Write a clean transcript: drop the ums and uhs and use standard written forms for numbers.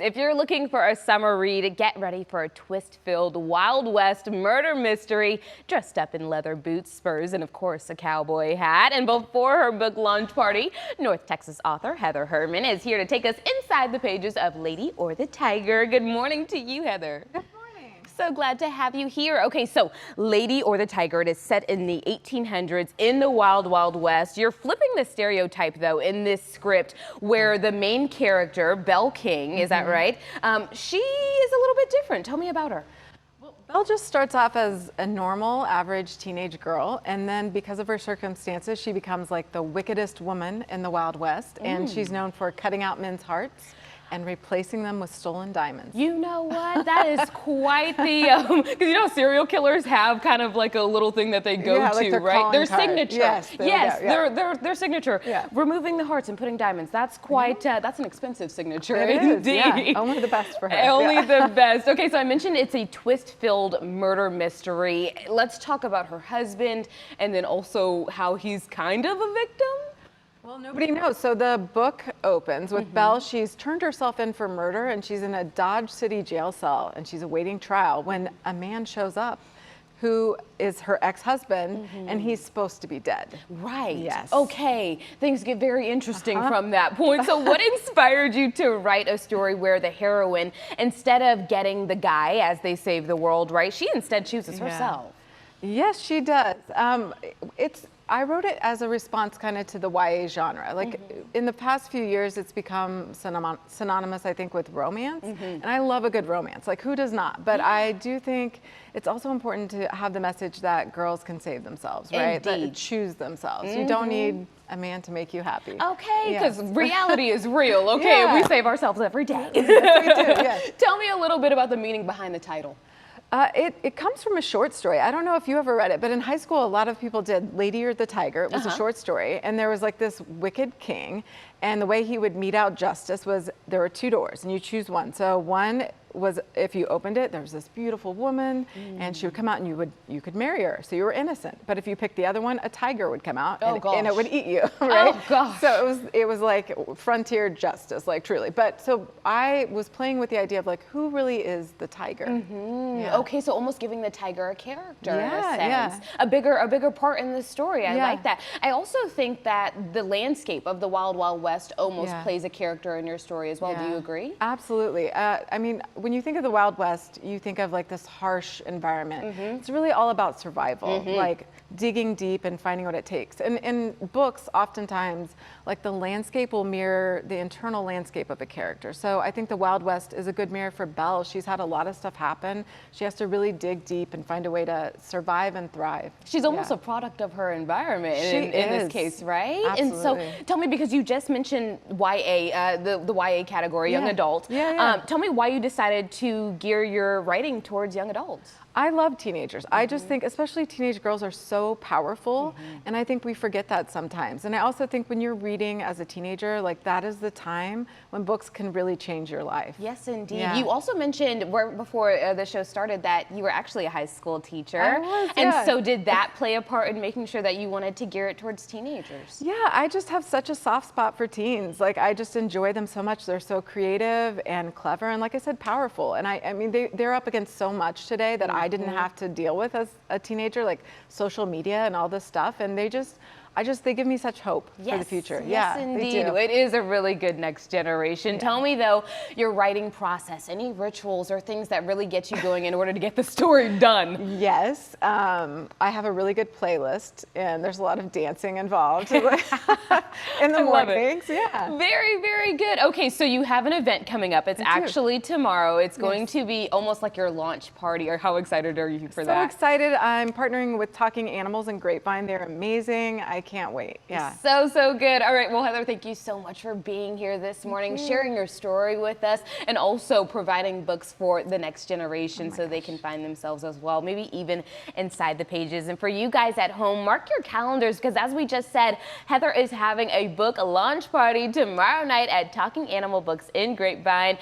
If you're looking for a summer read, get ready for a twist-filled Wild West murder mystery. Dressed up in leather boots, spurs, and of course a cowboy hat. And before her book launch party, North Texas author Heather Herrman is here to take us inside the pages of Lady or the Tiger. Good morning to you, Heather. Good morning. So glad to have you here. Okay, so Lady or the Tiger, it is set in the 1800s in the Wild Wild West. You're flipping the stereotype, though, in this script where the main character, Belle King, is that right? She is a little bit different. Tell me about her. Well, Belle just starts off as a normal, average teenage girl, and then because of her circumstances, she becomes like the wickedest woman in the Wild West, and she's known for cutting out men's hearts and replacing them with stolen diamonds. You know what? That is quite the, because you know serial killers have kind of like a little thing that they go like to, their right? Their card. signature. Yes, their signature. Yeah. Removing the hearts and putting diamonds. That's quite, that's an expensive signature. It indeed. is, yeah. Only the best for her. Only the best. Okay, so I mentioned it's a twist-filled murder mystery. Let's talk about her husband and then also how he's kind of a victim. Well, nobody knows. So the book opens with Belle. She's turned herself in for murder, and she's in a Dodge City jail cell, and she's awaiting trial when a man shows up who is her ex-husband, and he's supposed to be dead. Right. Yes. Okay. Things get very interesting from that point. So what inspired you to write a story where the heroine, instead of getting the guy as they save the world, right, she instead chooses herself? Yes, she does. I wrote it as a response kind of to the YA genre. Like in the past few years, it's become synonymous, I think, with romance. And I love a good romance. Like, who does not? But I do think it's also important to have the message that girls can save themselves, right? Indeed. That choose themselves. You don't need a man to make you happy. Okay, because reality is real. Okay, we save ourselves every day. Yes, we do, yes. Tell me a little bit about the meaning behind the title. It comes from a short story. I don't know if you ever read it, but in high school, a lot of people did Lady or the Tiger. It was a short story, and there was like this wicked king, and the way he would mete out justice was there were two doors, and you choose one. So one was, if you opened it, there was this beautiful woman, and she would come out, and you could marry her, so you were innocent. But if you picked the other one, a tiger would come out, and it would eat you, right? Oh gosh. So it was like frontier justice, like truly. But so I was playing with the idea of like, who really is the tiger? Okay, so almost giving the tiger a character in a sense. Yeah. A bigger part in the story. I like that. I also think that the landscape of the Wild Wild West almost plays a character in your story as well. Do you agree? Absolutely. I mean, when you think of the Wild West, you think of like this harsh environment. It's really all about survival, like digging deep and finding what it takes. And in books, oftentimes, like the landscape will mirror the internal landscape of a character. So I think the Wild West is a good mirror for Belle. She's had a lot of stuff happen. She has to really dig deep and find a way to survive and thrive. She's almost a product of her environment in this case, right? Absolutely. And so tell me, because you just mentioned YA, the YA category, young adult. Tell me why you decided to gear your writing towards young adults. I love teenagers. I just think, especially teenage girls are so powerful, and I think we forget that sometimes. And I also think when you're reading as a teenager, like that is the time when books can really change your life. Yes, indeed. You also mentioned before the show started that you were actually a high school teacher. I was, and so did that play a part in making sure that you wanted to gear it towards teenagers? Yeah, I just have such a soft spot for teens. Like, I just enjoy them so much. They're so creative and clever, and like I said, powerful. And I mean, they're up against so much today that I didn't have to deal with as a teenager, like social media and all this stuff. And they give me such hope for the future. Yes, indeed. It is a really good next generation. Tell me though, your writing process, any rituals or things that really get you going in order to get the story done? Yes, I have a really good playlist, and there's a lot of dancing involved in the mornings. Yeah. Very, very good. Okay, so you have an event coming up. It's actually tomorrow. It's going to be almost like your launch party. Or how excited are you for that? So excited. I'm partnering with Talking Animals and Grapevine. They're amazing. I can't wait. Yeah. So good. All right. Well, Heather, thank you so much for being here this morning, sharing your story with us, and also providing books for the next generation so they can find themselves as well, maybe even inside the pages. And for you guys at home, mark your calendars, because as we just said, Heather is having a book launch party tomorrow night at Talking Animal Books in Grapevine.